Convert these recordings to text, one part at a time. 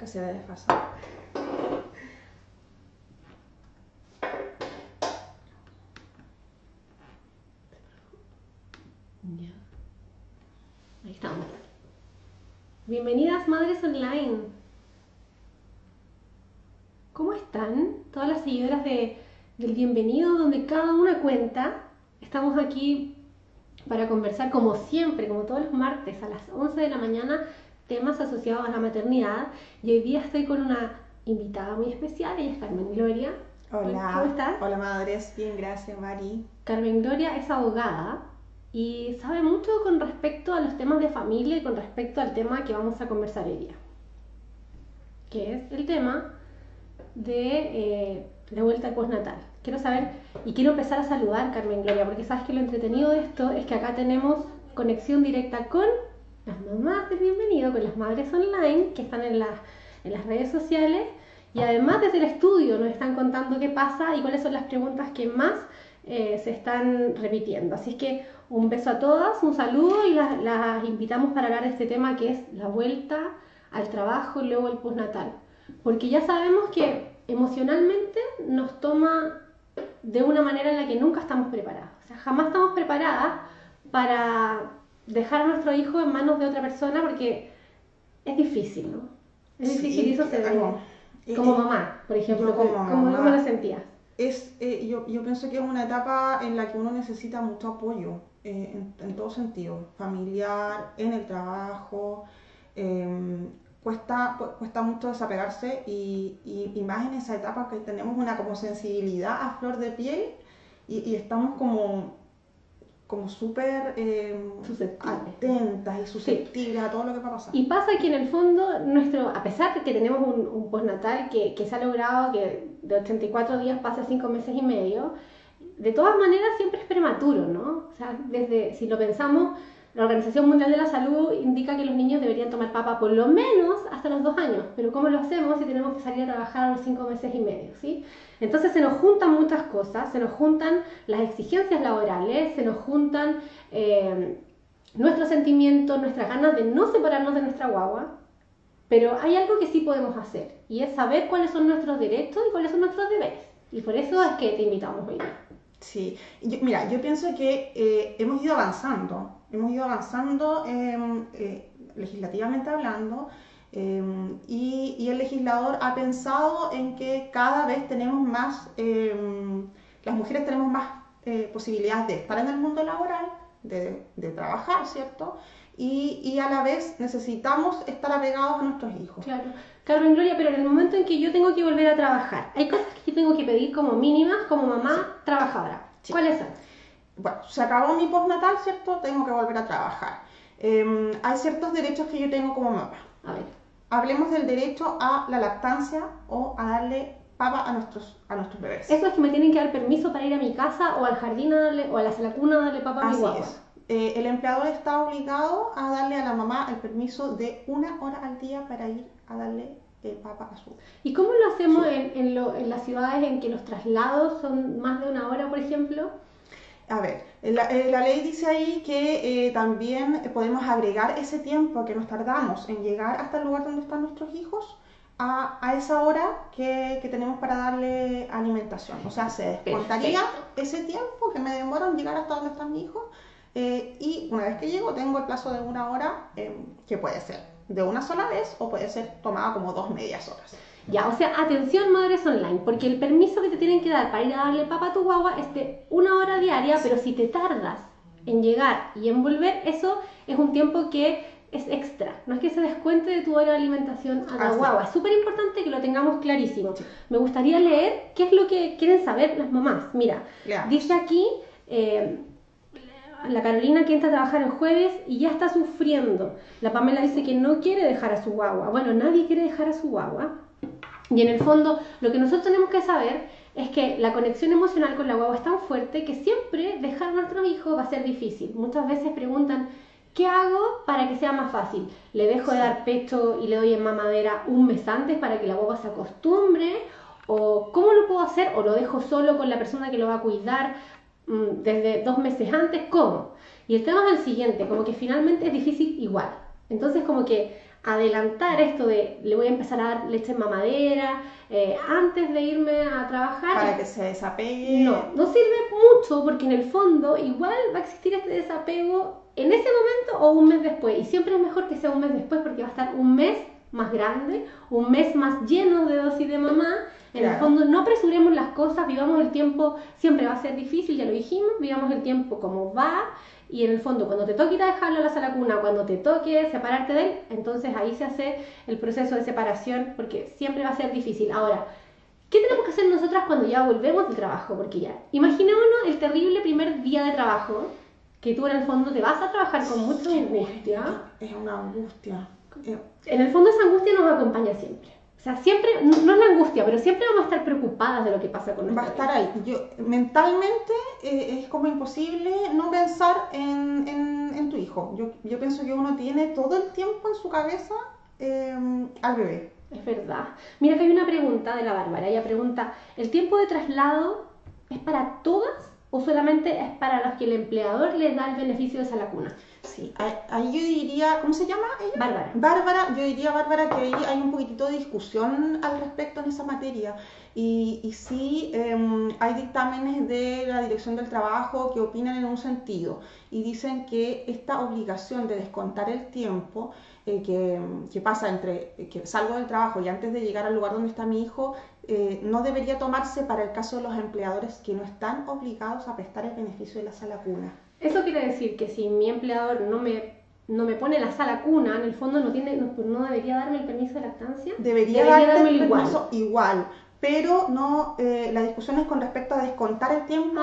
que se ve desfasado. Ya. Ahí estamos. Bienvenidas Madres Online. ¿Cómo están? Todas las seguidoras del Bienvenido, donde cada una cuenta. Estamos aquí para conversar como siempre, como todos los martes a las 11 de la mañana, temas asociados a la maternidad. Y hoy día estoy con una invitada muy especial, ella es Carmen Gloria. Hola. ¿Cómo estás? Hola madres, bien, gracias Mari. Carmen Gloria es abogada y sabe mucho con respecto a los temas de familia y con respecto al tema que vamos a conversar hoy día, que es el tema de la vuelta al postnatal. Quiero saber y quiero empezar a saludar, Carmen Gloria, porque sabes que lo entretenido de esto es que acá tenemos conexión directa con las mamás del Bienvenido, con las madres online que están en las redes sociales, y además desde el estudio nos están contando qué pasa y cuáles son las preguntas que más se están repitiendo. Así es que un beso a todas, un saludo, y las invitamos para hablar de este tema que es la vuelta al trabajo y luego el postnatal. Porque ya sabemos que emocionalmente nos toma de una manera en la que nunca estamos preparadas. O sea, jamás estamos preparadas para dejar a nuestro hijo en manos de otra persona, porque es difícil, ¿no? Es difícil, y eso se ve. Como mamá, por ejemplo, ¿cómo lo sentías? Yo pienso que es una etapa en la que uno necesita mucho apoyo, en todo sentido, familiar, en el trabajo. Cuesta mucho desapegarse y más en esa etapa que tenemos una como sensibilidad a flor de piel y estamos como súper atentas y susceptibles a todo lo que va a pasar. Y pasa que en el fondo, a pesar de que tenemos un postnatal que se ha logrado que de 84 días pase a 5 meses y medio, de todas maneras siempre es prematuro, ¿no? O sea, si lo pensamos, la Organización Mundial de la Salud indica que los niños deberían tomar papa por lo menos hasta los 2 años, pero ¿cómo lo hacemos si tenemos que salir a trabajar a los 5 meses y medio, ¿sí? Entonces se nos juntan muchas cosas, se nos juntan las exigencias laborales, se nos juntan nuestros sentimientos, nuestras ganas de no separarnos de nuestra guagua, pero hay algo que sí podemos hacer, y es saber cuáles son nuestros derechos y cuáles son nuestros deberes, y por eso es que te invitamos hoy día. Sí, yo pienso que hemos ido avanzando legislativamente hablando, y el legislador ha pensado en que cada vez tenemos más, las mujeres tenemos más posibilidades de estar en el mundo laboral, de trabajar, ¿cierto? Y a la vez necesitamos estar apegados a nuestros hijos. Claro, Carmen Gloria, pero en el momento en que yo tengo que volver a trabajar, hay cosas que yo tengo que pedir como mínimas, como mamá trabajadora. Sí. ¿Cuáles son? Bueno, se acabó mi postnatal, ¿cierto? Tengo que volver a trabajar. Hay ciertos derechos que yo tengo como mamá. A ver. Hablemos del derecho a la lactancia o a darle papa a nuestros bebés. Eso es que me tienen que dar permiso para ir a mi casa o al jardín o a la cuna a darle papa a mi guagua. Así es. El empleador está obligado a darle a la mamá el permiso de 1 hora al día para ir a darle papa a su bebé. ¿Y cómo lo hacemos en las ciudades en que los traslados son más de 1 hora, por ejemplo? A ver, la ley dice ahí que también podemos agregar ese tiempo que nos tardamos en llegar hasta el lugar donde están nuestros hijos a esa hora que tenemos para darle alimentación. O sea, se descontaría ese tiempo que me demora en llegar hasta donde están mis hijos, y una vez que llego tengo el plazo de 1 hora, que puede ser de una sola vez o puede ser tomada como 2 medias horas. Ya, o sea, atención madres online, porque el permiso que te tienen que dar para ir a darle papa a tu guagua es de 1 hora diaria, pero si te tardas en llegar y en volver, eso es un tiempo que es extra, no es que se descuente de tu hora de alimentación a la guagua. Es súper importante que lo tengamos clarísimo. Sí. Me gustaría leer qué es lo que quieren saber las mamás. Mira, dice aquí, la Carolina que entra a trabajar el jueves y ya está sufriendo. La Pamela dice que no quiere dejar a su guagua. Bueno, nadie quiere dejar a su guagua. Y en el fondo, lo que nosotros tenemos que saber es que la conexión emocional con la guagua es tan fuerte que siempre dejar a nuestro hijo va a ser difícil. Muchas veces preguntan, ¿qué hago para que sea más fácil? ¿Le dejo de dar pecho y le doy en mamadera 1 mes antes para que la guagua se acostumbre? ¿O cómo lo puedo hacer? ¿O lo dejo solo con la persona que lo va a cuidar desde 2 meses antes? ¿Cómo? Y el tema es el siguiente, como que finalmente es difícil igual. Entonces como que adelantar esto de le voy a empezar a dar leche en mamadera antes de irme a trabajar. Para que se desapegue. No sirve mucho porque en el fondo igual va a existir este desapego en ese momento o un mes después. Y siempre es mejor que sea un mes después porque va a estar un mes más grande, un mes más lleno de dosis de mamá. En el fondo no apresuremos las cosas, vivamos el tiempo, siempre va a ser difícil, ya lo dijimos, vivamos el tiempo como va. Y en el fondo, cuando te toque ir a dejarlo a la sala cuna, cuando te toque separarte de él, entonces ahí se hace el proceso de separación, porque siempre va a ser difícil. Ahora, ¿qué tenemos que hacer nosotras cuando ya volvemos del trabajo? Porque ya, imaginémonos el terrible primer día de trabajo, que tú en el fondo te vas a trabajar con mucha angustia. Es una angustia. En el fondo esa angustia nos acompaña siempre. O sea, siempre, no es la angustia, pero siempre vamos a estar preocupadas de lo que pasa con Va a nuestra estar vida. ahí. Mentalmente es como imposible no pensar en tu hijo. Yo pienso que uno tiene todo el tiempo en su cabeza al bebé. Es verdad. Mira que hay una pregunta de la Bárbara. Ella pregunta, ¿el tiempo de traslado es para todas o solamente es para los que el empleador les da el beneficio de sala cuna? Sí, ahí yo diría, ¿cómo se llama ella? Bárbara. Bárbara, yo diría, Bárbara, que ahí hay un poquitito de discusión al respecto en esa materia. Y sí, hay dictámenes de la Dirección del Trabajo que opinan en un sentido y dicen que esta obligación de descontar el tiempo que pasa entre que salgo del trabajo y antes de llegar al lugar donde está mi hijo, no debería tomarse para el caso de los empleadores que no están obligados a prestar el beneficio de la sala cuna. Eso quiere decir que si mi empleador no me pone la sala cuna, en el fondo no debería darme el permiso de lactancia. Debería darme el permiso igual, pero no, la discusión es con respecto a descontar el tiempo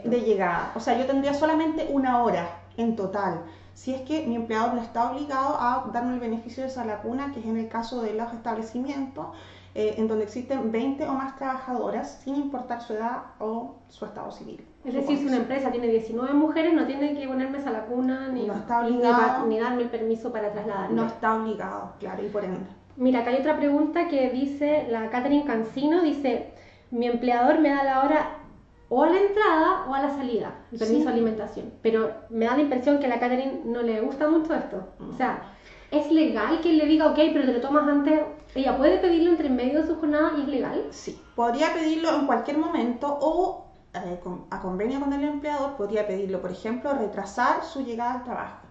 de llegada. O sea, yo tendría solamente 1 hora en total. Si es que mi empleador no está obligado a darme el beneficio de sala cuna, que es en el caso de los establecimientos en donde existen 20 o más trabajadoras, sin importar su edad o su estado civil. Es decir, si una empresa tiene 19 mujeres, no tiene que ponerme sala cuna ni darme el permiso para trasladarme. No está obligado, claro, y por ende. Mira, acá hay otra pregunta que dice, la Catherine Cancino dice, mi empleador me da la hora o a la entrada o a la salida, el permiso de alimentación. Pero me da la impresión que a la Catherine no le gusta mucho esto. O sea, ¿es legal que él le diga, ok, pero te lo tomas antes? ¿Ella puede pedirlo entre medio de su jornada y es legal? Sí, podría pedirlo en cualquier momento o a convenio con el empleador podría pedirlo, por ejemplo, retrasar su llegada al trabajo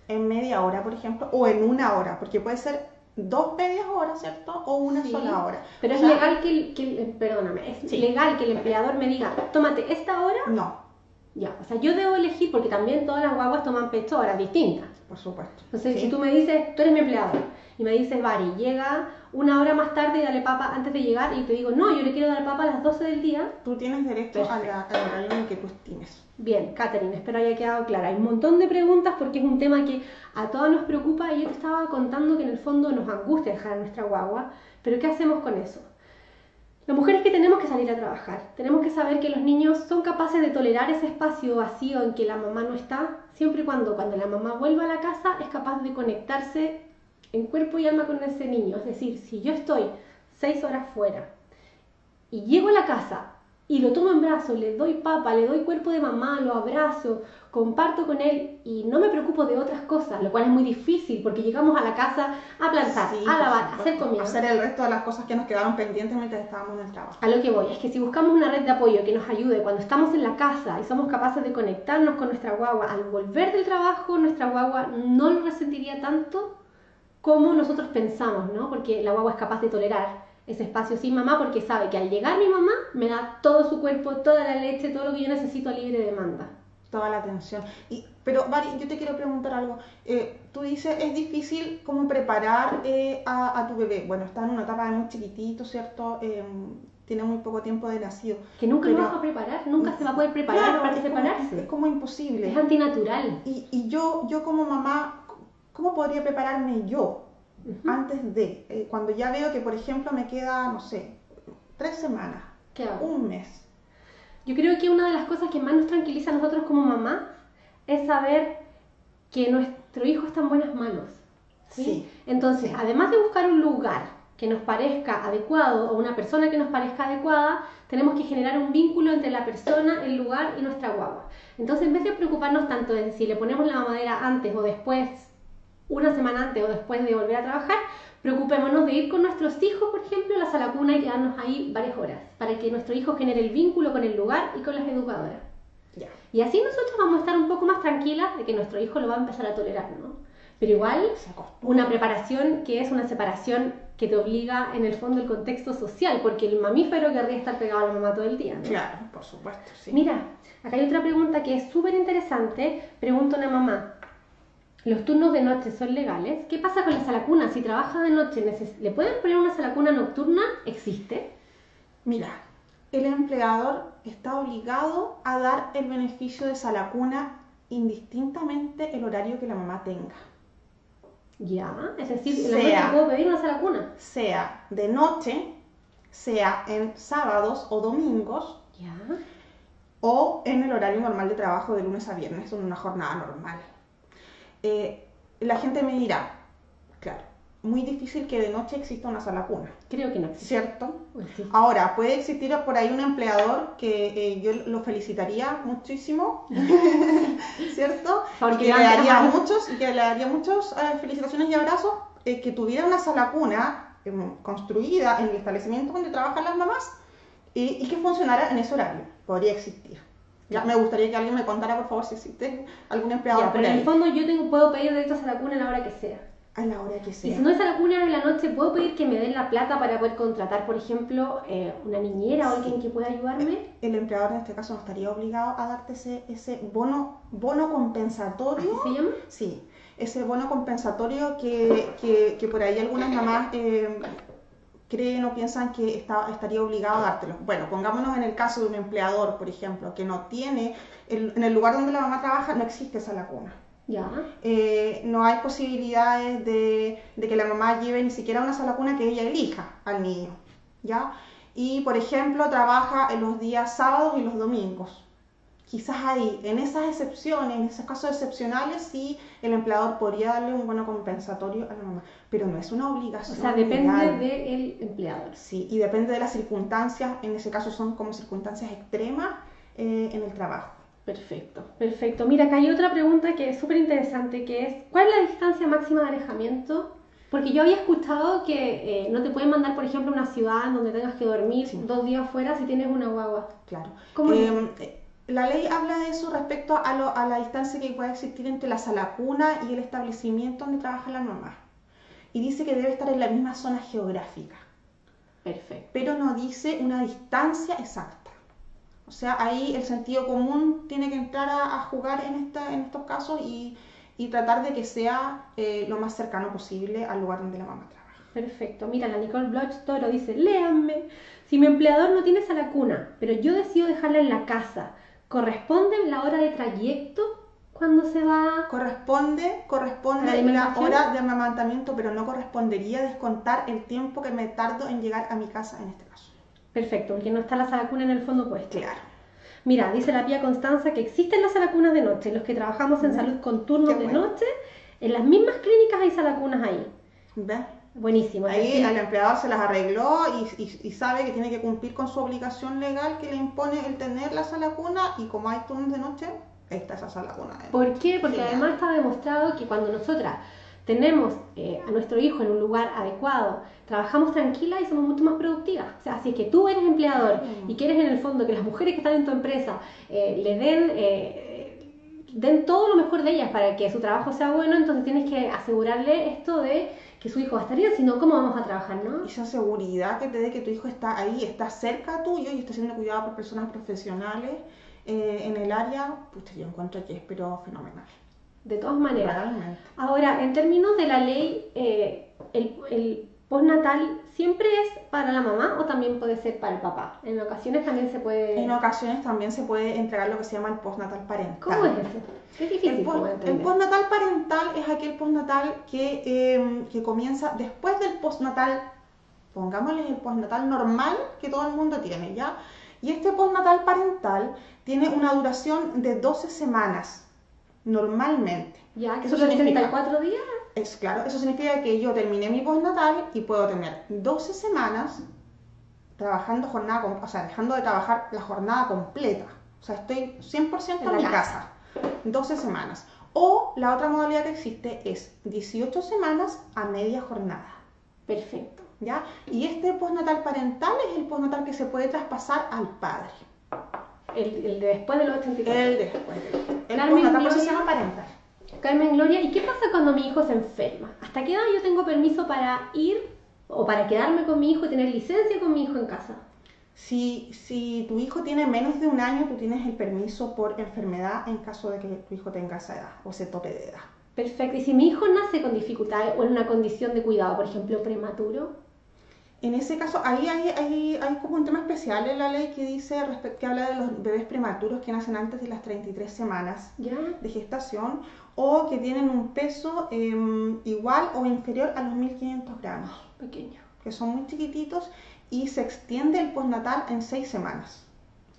en media hora, por ejemplo, o en 1 hora, porque puede ser 2 medias horas, ¿cierto? O una sola hora. Pero es legal legal que el empleador me diga, tómate esta hora. No. Ya, o sea, yo debo elegir porque también todas las guaguas toman pecho a horas distintas. Por supuesto. Entonces, si tú me dices, tú eres mi empleador, y me dices, Bari, llega 1 hora más tarde y dale papa antes de llegar, y te digo, no, yo le quiero dar papa a las 12 del día. Tú tienes derecho al horario en el que tú estimes. Bien, Catherine, espero haya quedado clara. Hay un montón de preguntas porque es un tema que a todas nos preocupa y yo te estaba contando que en el fondo nos angustia dejar a nuestra guagua, pero ¿qué hacemos con eso? Las mujeres que tenemos que salir a trabajar, tenemos que saber que los niños son capaces de tolerar ese espacio vacío en que la mamá no está, siempre y cuando la mamá vuelva a la casa es capaz de conectarse en cuerpo y alma con ese niño. Es decir, si yo estoy 6 horas fuera y llego a la casa y lo tomo en brazos, le doy papa, le doy cuerpo de mamá, lo abrazo, comparto con él y no me preocupo de otras cosas, lo cual es muy difícil porque llegamos a la casa a plantar, a lavar, a hacer comida. Hacer el resto de las cosas que nos quedaron pendientes mientras estábamos en el trabajo. A lo que voy es que si buscamos una red de apoyo que nos ayude cuando estamos en la casa y somos capaces de conectarnos con nuestra guagua, al volver del trabajo nuestra guagua no lo resentiría tanto como nosotros pensamos, ¿no? Porque la guagua es capaz de tolerar ese espacio sin mamá porque sabe que al llegar mi mamá me da todo su cuerpo, toda la leche, todo lo que yo necesito a libre demanda. Toda la atención. Pero, Bari, yo te quiero preguntar algo. Tú dices, es difícil cómo preparar a tu bebé. Bueno, está en una etapa de muy chiquitito, ¿cierto? Tiene muy poco tiempo de nacido. Que nunca lo vas a preparar, nunca se va a poder preparar para separarse. Es como imposible. Es antinatural. Y yo como mamá, ¿cómo podría prepararme yo antes de? Cuando ya veo que, por ejemplo, me queda, no sé, 3 semanas, ¿Qué hago? un mes. Yo creo que una de las cosas que más nos tranquiliza a nosotros como mamá es saber que nuestro hijo está en buenas manos. ¿Sí? Entonces, además de buscar un lugar que nos parezca adecuado o una persona que nos parezca adecuada, tenemos que generar un vínculo entre la persona, el lugar y nuestra guagua. Entonces, en vez de preocuparnos tanto de si le ponemos la mamadera antes o después, una semana antes o después de volver a trabajar, preocupémonos de ir con nuestros hijos, por ejemplo, a la sala cuna y quedarnos ahí varias horas, para que nuestro hijo genere el vínculo con el lugar y con las educadoras. Ya. Y así nosotros vamos a estar un poco más tranquilas de que nuestro hijo lo va a empezar a tolerar, ¿no? Pero igual, una preparación que es una separación que te obliga en el fondo el contexto social, porque el mamífero querría estar pegado a la mamá todo el día, ¿no? Claro, por supuesto, sí. Mira, acá hay otra pregunta que es súper interesante. Pregunta una mamá: ¿los turnos de noche son legales? ¿Qué pasa con la sala cuna? Si trabaja de noche, ¿le pueden poner una sala cuna nocturna? ¿Existe? Mira, el empleador está obligado a dar el beneficio de sala cuna indistintamente el horario que la mamá tenga. Ya, es decir, en la noche puedo pedir una sala cuna. Sea de noche, sea en sábados o domingos, Ya. o en el horario normal de trabajo de lunes a viernes, en una jornada normal. La gente me dirá, claro, muy difícil que de noche exista una sala cuna. Creo que no existe. ¿Cierto? Sí. Ahora, puede existir por ahí un empleador que yo lo felicitaría muchísimo, ¿cierto? Porque que le daría muchos felicitaciones y abrazos, que tuviera una sala cuna construida en el establecimiento donde trabajan las mamás y que funcionara en ese horario. Podría existir. Ya, me gustaría que alguien me contara, por favor, si existe algún empleador. Ya, pero en el fondo yo puedo pedir derecho a la cuna a la hora que sea. A la hora que sea. Y si no es a la cuna en la noche, ¿puedo pedir que me den la plata para poder contratar, por ejemplo, una niñera o alguien que pueda ayudarme? El empleador en este caso no estaría obligado a darte ese bono compensatorio. ¿Así se llama? Sí, ese bono compensatorio que por ahí algunas mamás creen o piensan que estaría obligado a dártelo. Bueno, pongámonos en el caso de un empleador, por ejemplo, que no tiene, en el lugar donde la mamá trabaja no existe sala cuna. Ya. No hay posibilidades de que la mamá lleve ni siquiera una sala cuna que ella elija al niño, ¿ya? Y, por ejemplo, trabaja en los días sábados y los domingos. Quizás ahí, en esas excepciones, en esos casos excepcionales, sí, el empleador podría darle un bono compensatorio a la mamá, pero no es una obligación. O sea, depende legal. del empleador. Sí, y depende de las circunstancias, en ese caso son como circunstancias extremas en el trabajo. Perfecto, perfecto. Mira, acá hay otra pregunta que es súper interesante, que es: ¿cuál es la distancia máxima de alejamiento? Porque yo había escuchado que no te pueden mandar, por ejemplo, a una ciudad donde tengas que dormir 2 días fuera si tienes una guagua. Claro. ¿Cómo es? La ley habla de eso respecto a la distancia que puede existir entre la sala cuna y el establecimiento donde trabaja la mamá. Y dice que debe estar en la misma zona geográfica. Perfecto. Pero no dice una distancia exacta. O sea, ahí el sentido común tiene que entrar a jugar en estos casos y tratar de que sea lo más cercano posible al lugar donde la mamá trabaja. Perfecto. Mira, la Nicole Bloch Toro dice: léanme, si mi empleador no tiene sala cuna, pero yo decido dejarla en la casa, ¿corresponde la hora de trayecto cuando se va? Corresponde la hora de amamantamiento, pero no correspondería descontar el tiempo que me tardo en llegar a mi casa en este caso. Perfecto, porque no está la sala cuna en el fondo puesto. Claro. Mira, dice la tía Constanza que existen las salacunas de noche. Los que trabajamos en salud con turnos de noche, en las mismas clínicas hay salacunas ahí. ¿Ves? Buenísimo. Ahí al empleador se las arregló y sabe que tiene que cumplir con su obligación legal que le impone el tener la sala cuna, y como hay turnos de noche, ahí está esa sala cuna. ¿Por qué? Porque además está demostrado que cuando nosotras tenemos a nuestro hijo en un lugar adecuado, trabajamos tranquilas y somos mucho más productivas. O sea, si es que tú eres empleador y quieres en el fondo que las mujeres que están en tu empresa den todo lo mejor de ellas para que su trabajo sea bueno, entonces tienes que asegurarle esto de que su hijo va a estar bien, si no, ¿cómo vamos a trabajar, no? Esa seguridad que te dé que tu hijo está ahí, está cerca tuyo y está siendo cuidado por personas profesionales en el área, pues yo encuentro que es pero fenomenal. De todas maneras. Realmente. Ahora, en términos de la ley, el postnatal siempre es para la mamá o también puede ser para el papá. En ocasiones también se puede. En ocasiones también se puede entregar lo que se llama el postnatal parental. ¿Cómo es eso? Es difícil. El postnatal parental es aquel postnatal que comienza después del postnatal, pongámosle el postnatal normal que todo el mundo tiene, ¿ya? Y este postnatal parental tiene una duración de 12 semanas. Normalmente. Ya, que son 64 días. Es claro, eso significa que yo terminé mi postnatal y puedo tener 12 semanas trabajando dejando de trabajar la jornada completa. O sea, estoy 100% en mi casa. 12 semanas. O la otra modalidad que existe es 18 semanas a media jornada. Perfecto. ¿Ya? Y este postnatal parental es el postnatal que se puede traspasar al padre. El de después de los 84. El después. El Carmen postnatal por eso se Gloria. llama parental. Carmen Gloria, ¿y qué pasa cuando mi hijo se enferma? ¿Hasta qué edad yo tengo permiso para ir o para quedarme con mi hijo y tener licencia con mi hijo en casa? Si tu hijo tiene menos de un año, tú tienes el permiso por enfermedad en caso de que tu hijo tenga esa edad o ese tope de edad. Perfecto. ¿Y si mi hijo nace con dificultades o en una condición de cuidado, por ejemplo, prematuro? En ese caso, ahí hay como un tema especial en la ley que dice, que habla de los bebés prematuros que nacen antes de las 33 semanas ¿Ya? de gestación o que tienen un peso igual o inferior a los 1500 gramos, Pequeño. que son muy chiquititos y se extiende el postnatal en 6 semanas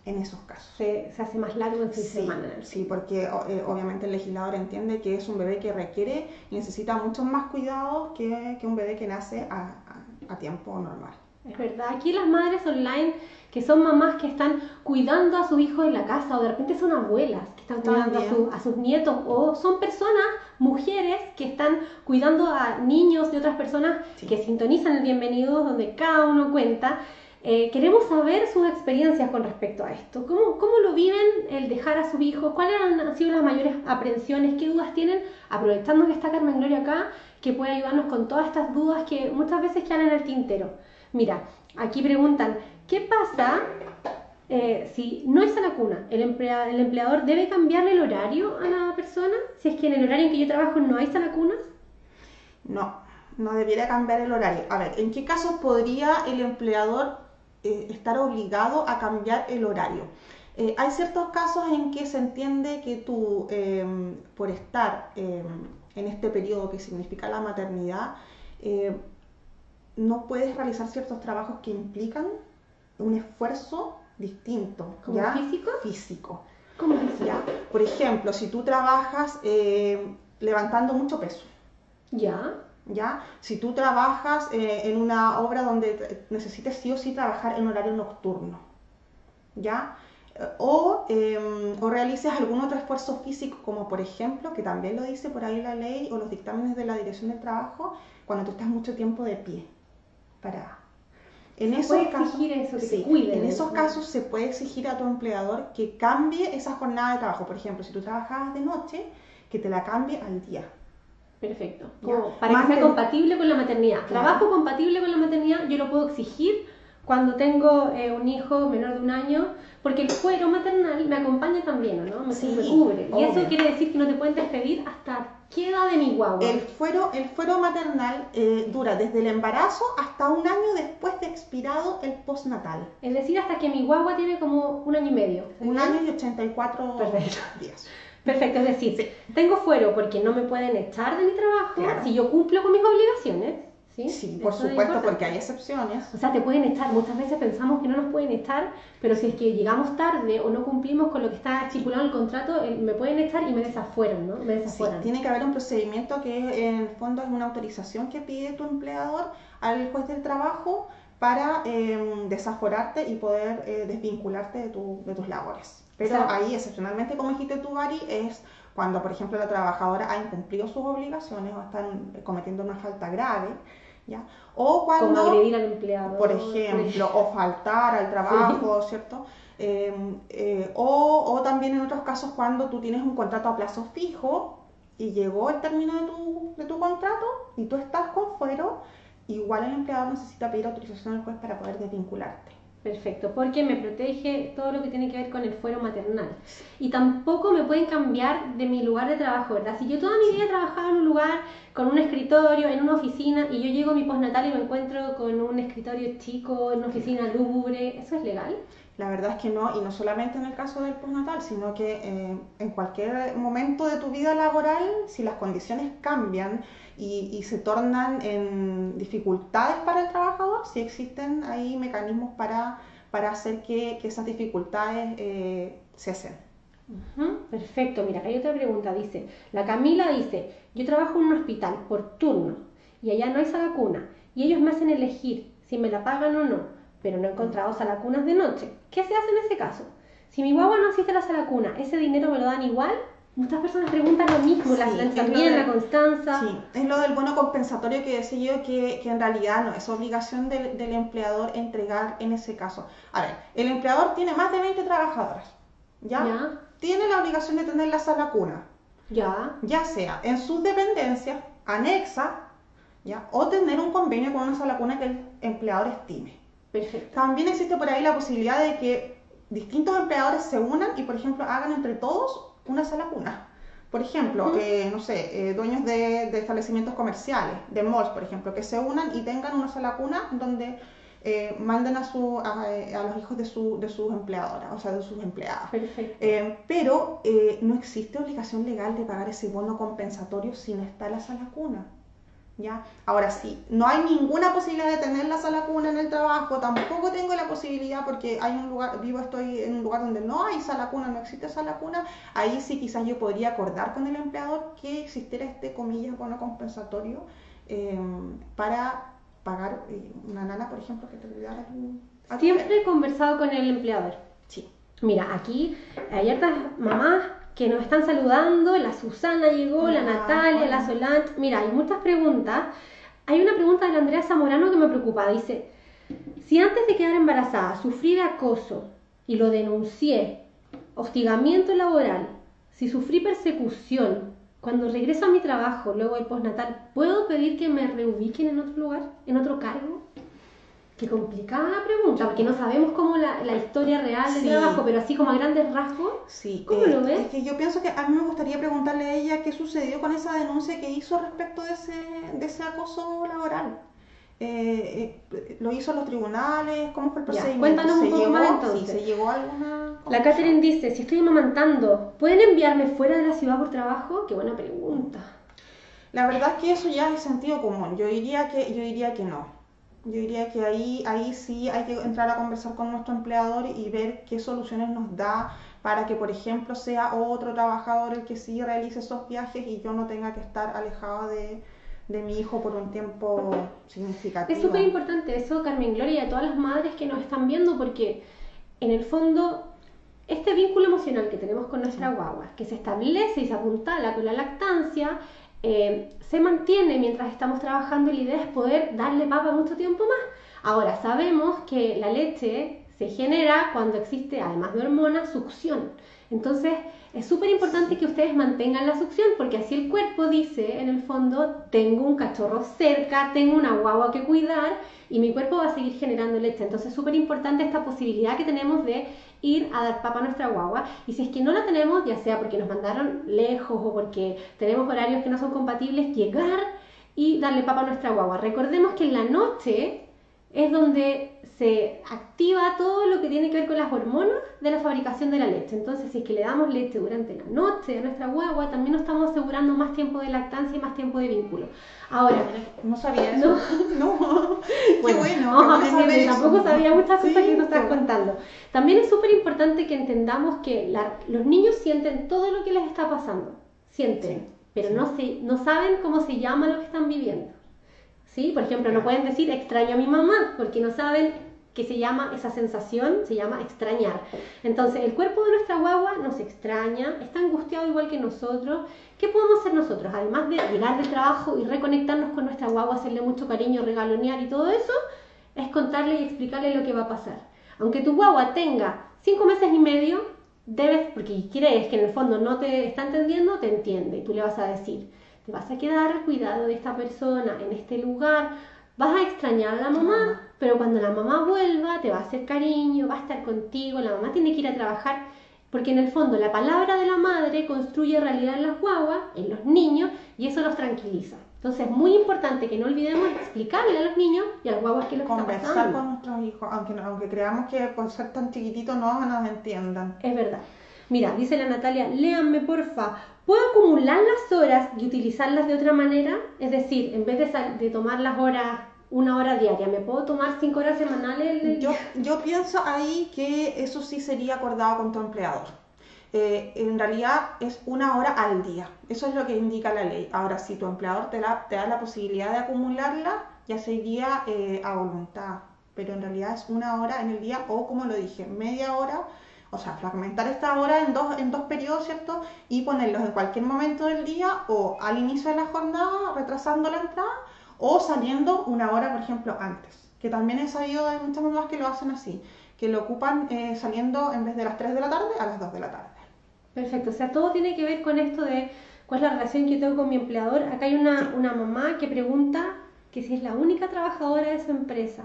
en esos casos. Se hace más largo en 6 Sí, semanas. sí, porque obviamente el legislador entiende que es un bebé que requiere y necesita muchos más cuidados que un bebé que nace a tiempo normal. Es verdad, aquí las madres online que son mamás que están cuidando a sus hijos en la casa o de repente son abuelas que están cuidando a sus nietos o son personas, mujeres que están cuidando a niños de otras personas que sintonizan el Bienvenido donde cada uno cuenta. Queremos saber sus experiencias con respecto a esto. ¿Cómo lo viven el dejar a sus hijos? ¿Cuáles han sido las mayores aprensiones? ¿Qué dudas tienen? Aprovechando que está Carmen Gloria acá, que puede ayudarnos con todas estas dudas que muchas veces quedan en el tintero. Mira, aquí preguntan, ¿qué pasa si no es a la cuna? ¿El empleador debe cambiarle el horario a la persona? Si es que en el horario en que yo trabajo no hay salacunas. No debiera cambiar el horario. A ver, ¿en qué casos podría el empleador estar obligado a cambiar el horario? Hay ciertos casos en que se entiende que tú, por estar en este periodo que significa la maternidad, no puedes realizar ciertos trabajos que implican un esfuerzo distinto. ¿Como ¿ya? físico? Físico. ¿Cómo es eso? ¿Ya? Por ejemplo, si tú trabajas levantando mucho peso. ¿Ya? ¿Ya? Si tú trabajas en una obra donde necesites sí o sí trabajar en horario nocturno, ¿ya? O realices algún otro esfuerzo físico, como por ejemplo, que también lo dice por ahí la ley o los dictámenes de la Dirección del Trabajo, cuando tú estás mucho tiempo de pie, parada. En esos casos, en esos casos se puede exigir a tu empleador que cambie esa jornada de trabajo. Por ejemplo, si tú trabajabas de noche, que te la cambie al día. Perfecto. Para que sea compatible con la maternidad. Trabajo compatible con la maternidad, yo lo puedo exigir cuando tengo un hijo menor de un año, porque el fuero maternal me acompaña también, ¿no? Me cubre. Y eso quiere decir que no te pueden despedir hasta qué edad de mi guagua. El fuero maternal dura desde el embarazo hasta un año después de expirado el postnatal. Es decir, hasta que mi guagua tiene como un año y medio. Un año y 84 días. Perfecto, es decir, tengo fuero porque no me pueden echar de mi trabajo si yo cumplo con mis obligaciones. Sí, por supuesto, porque hay excepciones. O sea, te pueden echar. Muchas veces pensamos que no nos pueden echar, pero si es que llegamos tarde o no cumplimos con lo que está estipulado en el contrato, me pueden echar y me desafueran, ¿no? Me desafueran. Sí, tiene que haber un procedimiento que en el fondo es una autorización que pide tu empleador al juez del trabajo para desaforarte y poder desvincularte de tus labores. Pero ahí, excepcionalmente, como dijiste tú, Bari, es cuando, por ejemplo, la trabajadora ha incumplido sus obligaciones o están cometiendo una falta grave, ¿ya? O cuando, como agredir al empleado, por ejemplo, o faltar al trabajo, ¿cierto? O también en otros casos cuando tú tienes un contrato a plazo fijo y llegó el término de tu contrato y tú estás con fuero, igual el empleador necesita pedir autorización al juez para poder desvincularte. Perfecto, porque me protege todo lo que tiene que ver con el fuero maternal. Y tampoco me pueden cambiar de mi lugar de trabajo, ¿verdad? Si yo toda mi vida he trabajado en un lugar, con un escritorio, en una oficina, y yo llego a mi postnatal y me encuentro con un escritorio chico, en una oficina lúgubre, ¿eso es legal? La verdad es que no, y no solamente en el caso del postnatal, sino que en cualquier momento de tu vida laboral, si las condiciones cambian y se tornan en dificultades para el trabajador, sí existen ahí mecanismos para hacer que esas dificultades cesen. Perfecto, mira, acá hay otra pregunta, dice, la Camila dice, yo trabajo en un hospital por turno y allá no hay sala cuna y ellos me hacen elegir si me la pagan o no, pero no he encontrado salacunas de noche. ¿Qué se hace en ese caso? Si mi guagua no asiste a la salacuna, ¿ese dinero me lo dan igual? Muchas personas preguntan lo mismo, la Sí, Solange es lo también, de- la Constanza. Sí, es lo del bono compensatorio que decía yo que en realidad no es obligación del empleador entregar en ese caso. A ver, el empleador tiene más de 20 trabajadoras, ¿ya? Ya, Tiene la obligación de tener la sala cuna, ya, ya sea en sus dependencias, anexa, ¿ya? O tener un convenio con una sala cuna que el empleador estime. perfecto. También existe por ahí la posibilidad de que distintos empleadores se unan y, por ejemplo, hagan entre todos una sala cuna. Por ejemplo, Ujú. no sé, dueños de establecimientos comerciales, de malls, por ejemplo, que se unan y tengan una sala cuna donde manden a los hijos de sus empleadoras, o sea, de sus empleadas. Perfecto. Pero no existe obligación legal de pagar ese bono compensatorio si no está la sala cuna. ¿Ya? Ahora sí, no hay ninguna posibilidad de tener la sala cuna en el trabajo, tampoco tengo la posibilidad porque hay un lugar, estoy en un lugar donde no hay sala cuna, no existe sala cuna, ahí sí quizás yo podría acordar con el empleador que existiera este, comillas, bono compensatorio para pagar una nana, por ejemplo, que te cuidara a tu Siempre bebé. he conversado con el empleador. Sí. Mira, aquí hay hartas mamás que nos están saludando. La Susana llegó, la Hola, Natalia, la hola. Solange. Mira, hay muchas preguntas. Hay una pregunta de la Andrea Zamorano que me preocupa. Dice, si antes de quedar embarazada sufrí de acoso y lo denuncié, hostigamiento laboral, si sufrí persecución, cuando regreso a mi trabajo luego del postnatal, ¿puedo pedir que me reubiquen en otro lugar, en otro cargo? Qué complicada pregunta, porque no sabemos cómo la historia real del Sí. trabajo, pero así como a grandes rasgos, Sí, ¿cómo lo ves? es que yo pienso que a mí me gustaría preguntarle a ella qué sucedió con esa denuncia que hizo respecto de ese acoso laboral. ¿Lo hizo en los tribunales? ¿Cómo fue el Ya, procedimiento? cuéntanos un ¿Se poco más llegó? Sí, entonces. ¿se llegó a alguna La conclusión? Catherine dice, si estoy amamantando, ¿pueden enviarme fuera de la ciudad por trabajo? Qué buena pregunta. La verdad es que eso ya es sentido común. Yo diría que no. Yo diría que ahí sí hay que entrar a conversar con nuestro empleador y ver qué soluciones nos da para que, por ejemplo, sea otro trabajador el que sí realice esos viajes y yo no tenga que estar alejada de mi hijo por un tiempo Es súper significativo. importante eso, Carmen Gloria, y a todas las madres que nos están viendo, porque en el fondo este vínculo emocional que tenemos con nuestra guagua, que se establece y se apuntala con la lactancia, se mantiene mientras estamos trabajando y la idea es poder darle papa mucho tiempo más. Ahora, sabemos que la leche se genera cuando existe, además de hormonas, succión. Entonces, es súper importante que ustedes mantengan la succión porque así el cuerpo dice, en el fondo, tengo un cachorro cerca, tengo una guagua que cuidar y mi cuerpo va a seguir generando leche. Entonces, es súper importante esta posibilidad que tenemos de ir a dar papa a nuestra guagua. Y si es que no la tenemos, ya sea porque nos mandaron lejos o porque tenemos horarios que no son compatibles, llegar y darle papa a nuestra guagua. Recordemos que en la noche es donde se activa todo lo que tiene que ver con las hormonas de la fabricación de la leche. Entonces, si es que le damos leche durante la noche a nuestra guagua, también nos estamos asegurando más tiempo de lactancia y más tiempo de vínculo. Ahora, No sabía eso. No. Qué bueno, bueno. vamos Qué a bueno aprender. saber Tampoco eso. sabía muchas cosas Sí, que nos estás qué bueno. contando. También es súper importante que entendamos que los niños sienten todo lo que les está pasando. Sienten, Sí, pero sí. no saben cómo se llama lo que están viviendo. ¿Sí? Por ejemplo, no Ya. pueden decir extraño a mi mamá porque no saben que se llama esa sensación, se llama extrañar. Entonces, el cuerpo de nuestra guagua nos extraña, está angustiado igual que nosotros. ¿Qué podemos hacer nosotros? Además de llegar del trabajo y reconectarnos con nuestra guagua, hacerle mucho cariño, regalonear y todo eso, es contarle y explicarle lo que va a pasar. Aunque tu guagua tenga 5 meses y medio, debes, porque crees que en el fondo no te está entendiendo, te entiende y tú le vas a decir, te vas a quedar al cuidado de esta persona en este lugar, vas a extrañar a la mamá, pero cuando la mamá vuelva te va a hacer cariño, va a estar contigo, la mamá tiene que ir a trabajar, porque en el fondo la palabra de la madre construye realidad en las guaguas, en los niños, y eso los tranquiliza. Entonces es muy importante que no olvidemos explicarle a los niños y a las guaguas qué es lo que está Conversar pasando. con nuestros hijos, aunque creamos que por ser tan chiquititos no nos entiendan. Es verdad. Mira, dice la Natalia, léanme porfa. ¿Puedo acumular las horas y utilizarlas de otra manera? Es decir, en vez de tomar las horas, 1 hora diaria, ¿me puedo tomar 5 horas semanales? Yo pienso ahí que eso sí sería acordado con tu empleador. En realidad es 1 hora al día. Eso es lo que indica la ley. Ahora, si tu empleador te da la posibilidad de acumularla, ya sería a voluntad. Pero en realidad es 1 hora en el día o, como lo dije, media hora. o sea, fragmentar esta hora en dos periodos, ¿cierto? Y ponerlos en cualquier momento del día o al inicio de la jornada, retrasando la entrada, o saliendo una hora, por ejemplo, antes. Que también he sabido de muchas mamás que lo hacen así, que lo ocupan saliendo en vez de las 3 de la tarde a las 2 de la tarde. Perfecto, o sea, todo tiene que ver con esto de cuál es la relación que yo tengo con mi empleador. Acá hay una mamá que pregunta que si es la única trabajadora de su empresa.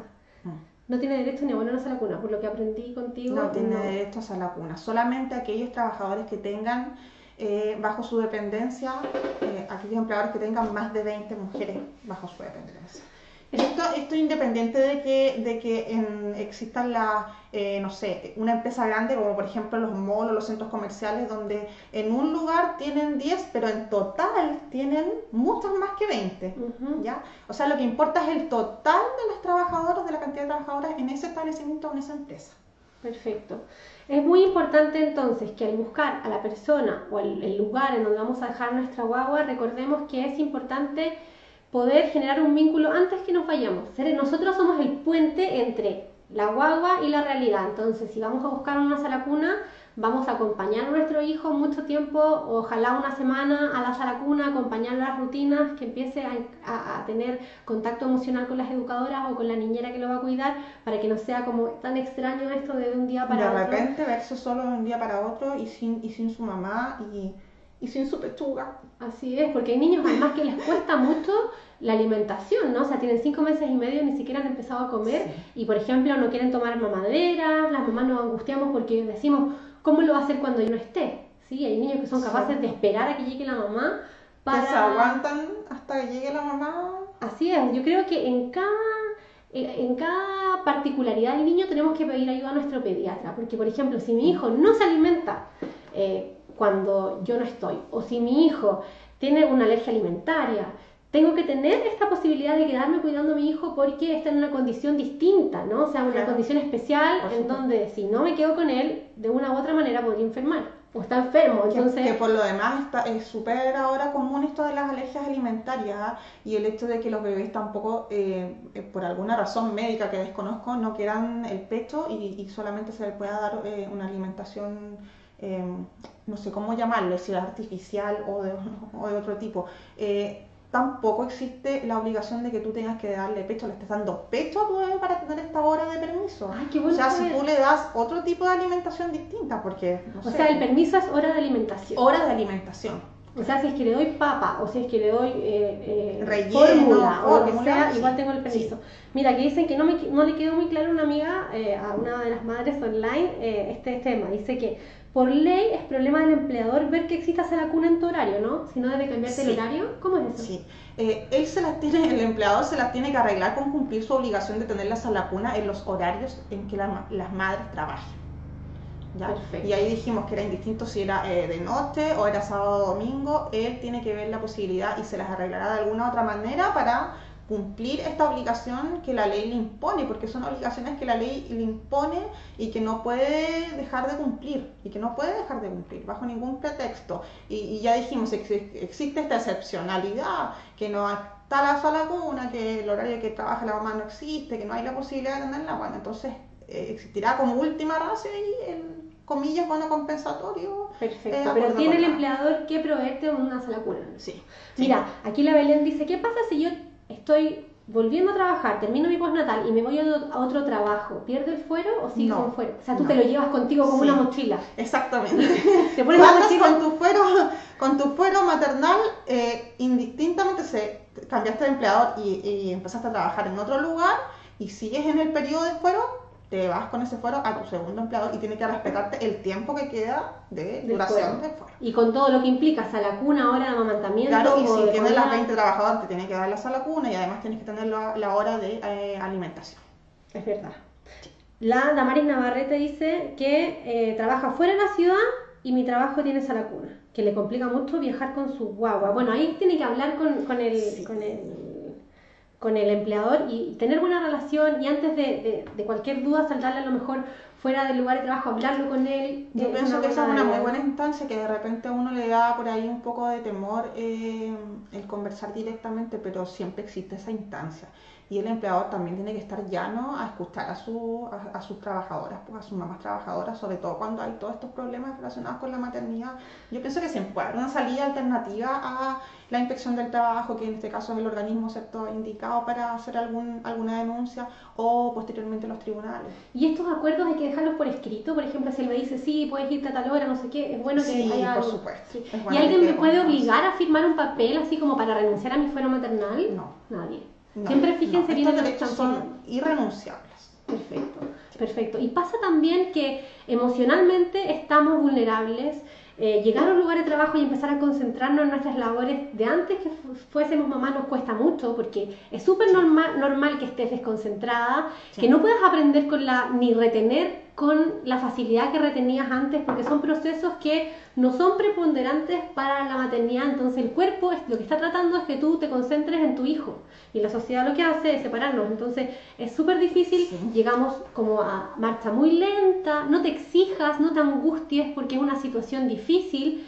No tiene derecho ni a abonarse a la cuna, por lo que aprendí contigo. No tiene derecho a la cuna. Solamente aquellos trabajadores que tengan bajo su dependencia, aquellos empleadores que tengan más de 20 mujeres bajo su dependencia. Esto independiente de que existan no sé, una empresa grande como por ejemplo los malls o los centros comerciales donde en un lugar tienen 10, pero en total tienen muchas más que 20, ¿ya? O sea, lo que importa es el total de los trabajadores, de la cantidad de trabajadoras en ese establecimiento o en esa empresa. Perfecto. Es muy importante entonces que al buscar a la persona o el lugar en donde vamos a dejar nuestra guagua, recordemos que es importante poder generar un vínculo antes que nos vayamos. Nosotros somos el puente entre la guagua y la realidad. Entonces, si vamos a buscar una sala cuna, vamos a acompañar a nuestro hijo mucho tiempo, ojalá una semana a la sala cuna, acompañar las rutinas, que empiece a tener contacto emocional con las educadoras o con la niñera que lo va a cuidar, para que no sea como tan extraño esto de un día para otro. De repente verse solo de un día para otro y sin su mamá y sin su pechuga. Así es, porque hay niños además que les cuesta mucho la alimentación, ¿no? O sea, tienen 5 meses y medio, ni siquiera han empezado a comer, sí. Y por ejemplo no quieren tomar mamaderas, las mamás nos angustiamos porque decimos, ¿cómo lo va a hacer cuando yo no esté? ¿Sí? Hay niños que son capaces de esperar a que llegue la mamá para... Que se aguantan hasta que llegue la mamá. Así es, yo creo que en cada particularidad del niño tenemos que pedir ayuda a nuestro pediatra, porque por ejemplo, si mi hijo no se alimenta cuando yo no estoy, o si mi hijo tiene una alergia alimentaria, tengo que tener esta posibilidad de quedarme cuidando a mi hijo porque está en una condición distinta, ¿no? O sea, una condición especial en donde si no me quedo con él, de una u otra manera podría enfermar, o está enfermo, entonces... Que por lo demás es súper ahora común esto de las alergias alimentarias, y el hecho de que los bebés tampoco, por alguna razón médica que desconozco, no quieran el pecho y solamente se les pueda dar una alimentación... no sé cómo llamarlo, si es artificial o de otro tipo. Tampoco existe la obligación de que tú tengas que darle pecho, le estés dando pecho a tu bebé para tener esta hora de permiso. Ay, qué bueno. O sea, si tú le das otro tipo de alimentación distinta, porque... No sé, sea, el permiso es hora de alimentación. Hora de alimentación. O sea, si es que le doy papa o si es que le doy relleno, fórmula o lo que sea, sí. Igual tengo el permiso. Sí. Mira, que dicen que no le quedó muy claro a una amiga, a una de las madres online, este tema. Dice que por ley es problema del empleador ver que exista sala cuna en tu horario, ¿no? Si no debe cambiarte el horario. ¿Cómo es eso? Sí. El empleador se las tiene que arreglar con cumplir su obligación de tener la sala cuna en los horarios en que las madres trabajen. ¿Ya? Perfecto. Y ahí dijimos que era indistinto si era de noche o era sábado o domingo. Él tiene que ver la posibilidad y se las arreglará de alguna otra manera para cumplir esta obligación que la ley le impone, porque son obligaciones que la ley le impone y que no puede dejar de cumplir, bajo ningún pretexto. Y ya dijimos, existe esta excepcionalidad, que no está la sala cuna, que el horario que trabaja la mamá no existe, que no hay la posibilidad de tenerla. Bueno, entonces existirá como última ratio y el comillas bono compensatorio. Perfecto, pero tiene el empleador que proveerte una sala cuna. Sí. Mira, aquí la Belén dice, ¿qué pasa si yo estoy volviendo a trabajar, termino mi postnatal y me voy a otro trabajo? ¿Pierdo el fuero o sigo con fuero? O sea, tú te lo llevas contigo como una mochila. Exactamente. Te pones la mochila con tu fuero maternal, indistintamente cambiaste de empleador y empezaste a trabajar en otro lugar y sigues en el periodo de fuero, te vas con ese fuero a tu segundo empleador y tiene que respetarte el tiempo que queda de duración del fuero. Y con todo lo que implica sala cuna, hora de amamantamiento. Claro, y si tienes las 20 trabajadoras, te tiene que dar la sala cuna y además tienes que tener la hora de alimentación. Es verdad. La Damaris Navarrete dice que trabaja fuera de la ciudad y mi trabajo tiene sala cuna, que le complica mucho viajar con su guagua. Bueno, ahí tiene que hablar con el empleador y tener buena relación, y antes de cualquier duda saltarle a lo mejor fuera del lugar de trabajo, hablarlo con él. Yo pienso que esa es una muy buena instancia, que de repente a uno le da por ahí un poco de temor el conversar directamente, pero siempre existe esa instancia. Y el empleador también tiene que estar llano a escuchar a sus trabajadoras, pues a sus mamás trabajadoras, sobre todo cuando hay todos estos problemas relacionados con la maternidad. Yo pienso que siempre puede haber una salida alternativa a la inspección del trabajo, que en este caso es el organismo, ¿cierto?, indicado para hacer alguna denuncia, o posteriormente los tribunales. Y estos acuerdos hay que dejarlos por escrito. Por ejemplo, si él me dice, sí, puedes irte a tal hora, no sé qué, es bueno que haya por algo. supuesto. Sí. Es bueno ¿Y alguien que me quede puede constancia. obligar a firmar un papel así como para renunciar a mi fuero maternal? No. Nadie. No, Siempre fíjense no. bien en Estos lo que derechos están son firmando. irrenunciables. Perfecto, perfecto. Y pasa también que emocionalmente estamos vulnerables. Llegar a un lugar de trabajo y empezar a concentrarnos en nuestras labores de antes que fuésemos mamás nos cuesta mucho, porque es súper normal que estés desconcentrada, Sí. que no puedas aprender ni retener con la facilidad que retenías antes, porque son procesos que no son preponderantes para la maternidad. Entonces el cuerpo lo que está tratando es que tú te concentres en tu hijo, y la sociedad lo que hace es separarnos. Entonces es súper difícil. Sí. Llegamos como a marcha muy lenta. No te exijas, no te angusties porque es una situación difícil.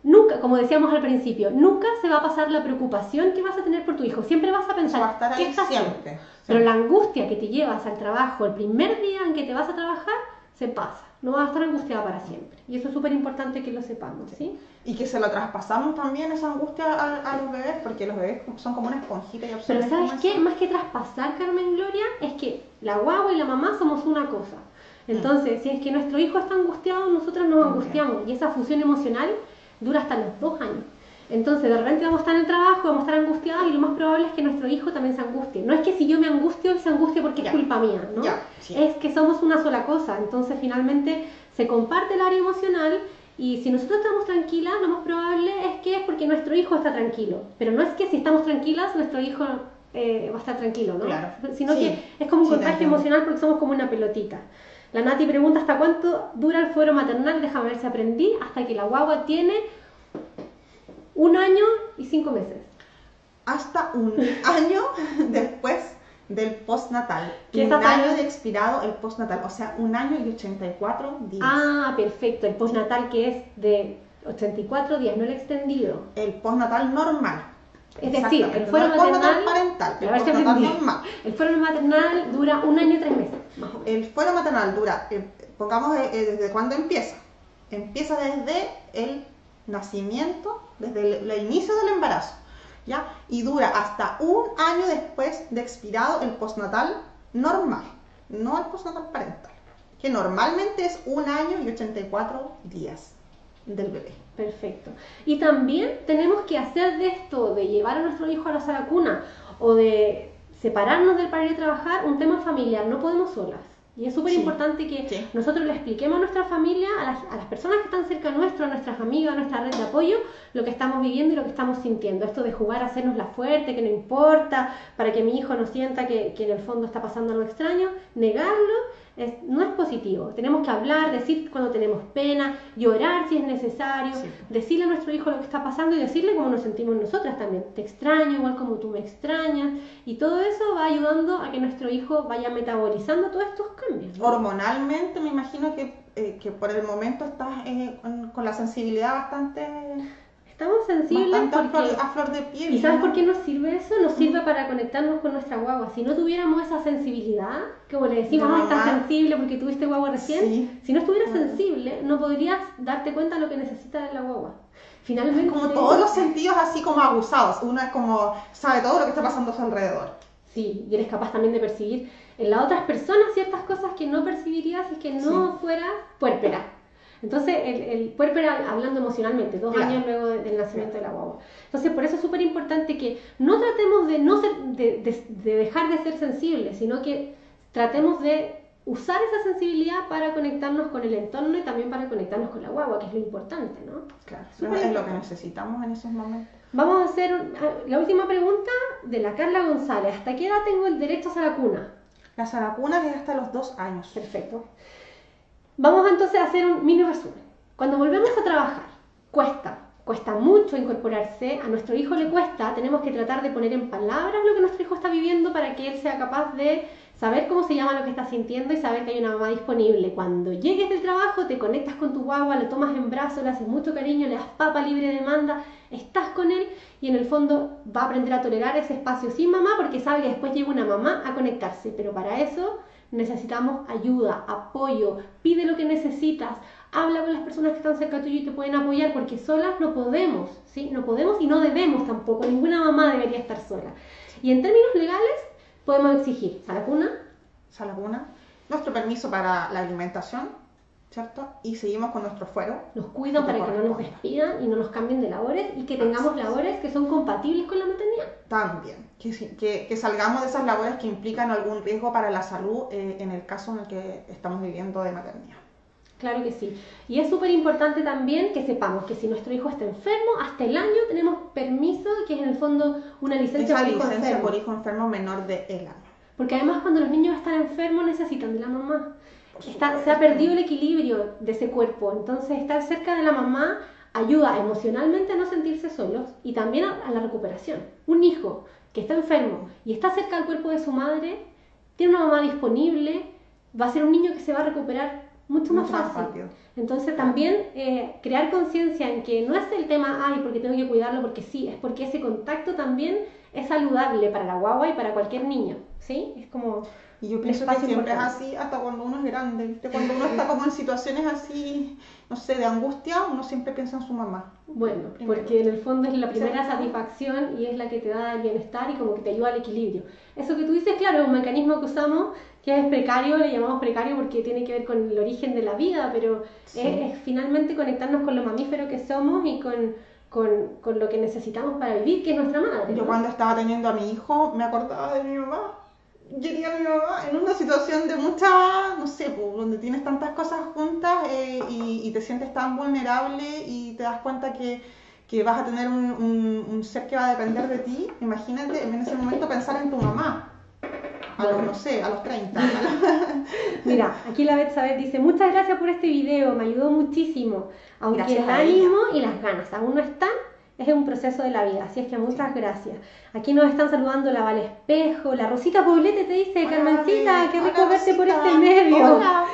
Nunca, como decíamos al principio, nunca se va a pasar la preocupación que vas a tener por tu hijo. Siempre vas a pensar, Eso va a estar ahí ¿qué está haciendo? siempre. Pero la angustia que te llevas al trabajo el primer día en que te vas a trabajar, se pasa. No vas a estar angustiada para siempre. Y eso es súper importante que lo sepamos, ¿sí? Y que se lo traspasamos también esa angustia a los bebés, porque los bebés son como una esponjita y Pero absorben ¿sabes como qué? eso. Más que traspasar, Carmen Gloria, es que la guagua y la mamá somos una cosa. Entonces, si es que nuestro hijo está angustiado, nosotros nos angustiamos. Y esa fusión emocional dura hasta los 2 años. Entonces, de repente vamos a estar en el trabajo, vamos a estar angustiados, y lo más probable es que nuestro hijo también se angustie. No es que si yo me angustio, él se angustie porque es culpa mía, ¿no? Sí. Es que somos una sola cosa. Entonces, finalmente, se comparte el área emocional. Y si nosotros estamos tranquilas, lo más probable es porque nuestro hijo está tranquilo. Pero no es que si estamos tranquilas, nuestro hijo va a estar tranquilo, ¿no? Claro. Sino Sí. que es como un contagio emocional, porque somos como una pelotita. La Nati pregunta ¿hasta cuánto dura el fuero maternal? Déjame ver si aprendí. Hasta que la guagua tiene 1 año y 5 meses. Hasta 1 año después del postnatal. ¿Qué 1 etapa año es? de expirado el postnatal, o sea, 1 año y 84 días. Ah, perfecto. El postnatal, que es de 84 días, no el extendido. El postnatal normal. Es decir, el Exactamente, fuero no el postnatal maternal, parental, el a ver si postnatal aprendí. normal. El fuero maternal dura 1 año y 3 meses, más o menos. El fuero maternal dura, pongamos desde cuándo empieza. Empieza desde el nacimiento, desde el inicio del embarazo, ¿ya? Y dura hasta 1 año después de expirado el postnatal normal, no el postnatal parental, que normalmente es 1 año y 84 días del bebé. Perfecto. Y también tenemos que hacer de esto, de llevar a nuestro hijo a la sala cuna o de separarnos del para ir a trabajar, un tema familiar. No podemos solas. Y es súper importante que nosotros le expliquemos a nuestra familia, a las personas que están cerca nuestro, a nuestras amigas, a nuestra red de apoyo, lo que estamos viviendo y lo que estamos sintiendo. Esto de jugar a hacernos la fuerte, que no importa, para que mi hijo no sienta que en el fondo está pasando algo extraño, negarlo. No es positivo. Tenemos que hablar, decir cuando tenemos pena, llorar si es necesario, decirle a nuestro hijo lo que está pasando y decirle cómo nos sentimos nosotras también. Te extraño igual como tú me extrañas, y todo eso va ayudando a que nuestro hijo vaya metabolizando todos estos cambios, ¿no? Hormonalmente me imagino que por el momento estás con la sensibilidad bastante... Estamos sensibles porque... a flor de piel. ¿Y sabes ¿no? por qué nos sirve eso? Nos sirve para conectarnos con nuestra guagua. Si no tuviéramos esa sensibilidad, como le decimos, De estás mamá. sensible porque tuviste guagua recién. Sí. Si no estuvieras sensible, no podrías darte cuenta de lo que necesita la guagua. Finalmente... Como todos los sentidos así como aguzados. Uno es como, sabe todo lo que está pasando a su alrededor. Sí, y eres capaz también de percibir en las otras personas ciertas cosas que no percibirías si es que no fueras puérpera. Entonces, el puérpera hablando emocionalmente, 2 años luego del nacimiento de la guagua. Entonces, por eso es súper importante que no tratemos de dejar de ser sensibles, sino que tratemos de usar esa sensibilidad para conectarnos con el entorno y también para conectarnos con la guagua, que es lo importante, ¿no? Claro, es lo que necesitamos en esos momentos. Vamos a hacer la última pregunta de la Carla González. ¿Hasta qué edad tengo el derecho a la cuna? La saracuna es hasta los 2 años. Perfecto. Vamos entonces a hacer un mini resumen. Cuando volvemos a trabajar, cuesta mucho incorporarse, a nuestro hijo le cuesta, tenemos que tratar de poner en palabras lo que nuestro hijo está viviendo para que él sea capaz de Saber cómo se llama lo que estás sintiendo y saber que hay una mamá disponible. Cuando llegues del trabajo, te conectas con tu guagua, lo tomas en brazos, le haces mucho cariño, le das papa libre de demanda, estás con él y en el fondo va a aprender a tolerar ese espacio sin mamá porque sabe que después llega una mamá a conectarse. Pero para eso necesitamos ayuda, apoyo, pide lo que necesitas, habla con las personas que están cerca tuyo y te pueden apoyar porque solas no podemos, ¿sí? No podemos y no debemos tampoco, ninguna mamá debería estar sola. Y en términos legales, podemos exigir sala cuna, nuestro permiso para la alimentación, ¿cierto? Y seguimos con nuestro fuero. Nos cuidan para que no nos despidan y no nos cambien de labores y que tengamos labores que son compatibles con la maternidad. También, que salgamos de esas labores que implican algún riesgo para la salud en el caso en el que estamos viviendo de maternidad. Claro que sí. Y es súper importante también que sepamos que si nuestro hijo está enfermo, hasta el año tenemos permiso, que es en el fondo una licencia por hijo enfermo menor de el año. Porque además cuando los niños están enfermos necesitan de la mamá. Se ha perdido el equilibrio de ese cuerpo. Entonces estar cerca de la mamá ayuda emocionalmente a no sentirse solos y también a la recuperación. Un hijo que está enfermo y está cerca del cuerpo de su madre, tiene una mamá disponible, va a ser un niño que se va a recuperar mucho más fácil. Entonces también crear conciencia en que no es el tema, ay, porque tengo que cuidarlo, porque sí, es porque ese contacto también es saludable para la guagua y para cualquier niño, ¿sí? Es como y yo pienso que siempre es así hasta cuando uno es grande, ¿viste? Cuando uno está como en situaciones así, no sé, de angustia, uno siempre piensa en su mamá. Bueno, porque en el fondo es la primera satisfacción y es la que te da el bienestar y como que te ayuda al equilibrio. Eso que tú dices, claro, es un mecanismo que usamos que es precario, le llamamos precario porque tiene que ver con el origen de la vida, pero sí, es finalmente conectarnos con lo mamífero que somos y con lo que necesitamos para vivir, que es nuestra madre, ¿no? Yo cuando estaba teniendo a mi hijo me acordaba de mi mamá. Quería a mi mamá en una situación de mucha, no sé, pues, donde tienes tantas cosas juntas y te sientes tan vulnerable y te das cuenta que vas a tener un ser que va a depender de ti. Imagínate en ese momento pensar en tu mamá. No sé, a los 30. Mira, aquí la Betsabeth dice, muchas gracias por este video, me ayudó muchísimo. Aunque gracias el ánimo y las ganas aún no están, es un proceso de la vida, así es que muchas gracias. Aquí nos están saludando la Vale Espejo, la Rosita Poblete te dice, hola, Carmencita, qué rico verte por este medio. Hola.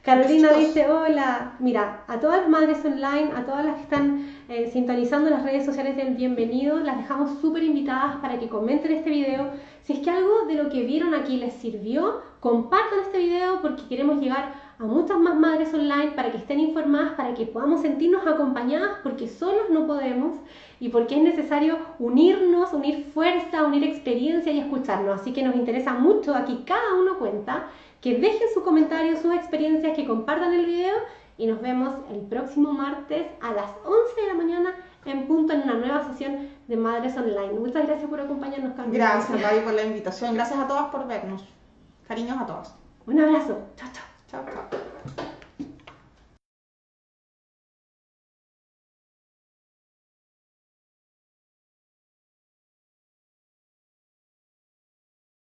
Carolina dice, hola. Mira, a todas las madres online, a todas las que están sintonizando las redes sociales del Bienvenido, las dejamos súper invitadas para que comenten este video. Si es que algo de lo que vieron aquí les sirvió, compartan este video porque queremos llegar a muchas más madres online para que estén informadas, para que podamos sentirnos acompañadas porque solos no podemos y porque es necesario unirnos, unir fuerza, unir experiencia y escucharnos. Así que nos interesa mucho, aquí cada uno cuenta, que dejen sus comentarios, sus experiencias, que compartan el video y nos vemos el próximo martes a las 11 de la mañana en punto en una nueva sesión de Madres Online. Muchas gracias por acompañarnos, Carmen. Gracias, Gaby, por la invitación. Gracias a todas por vernos. Cariños a todas. Un abrazo. Chao, chao. Chao, chao.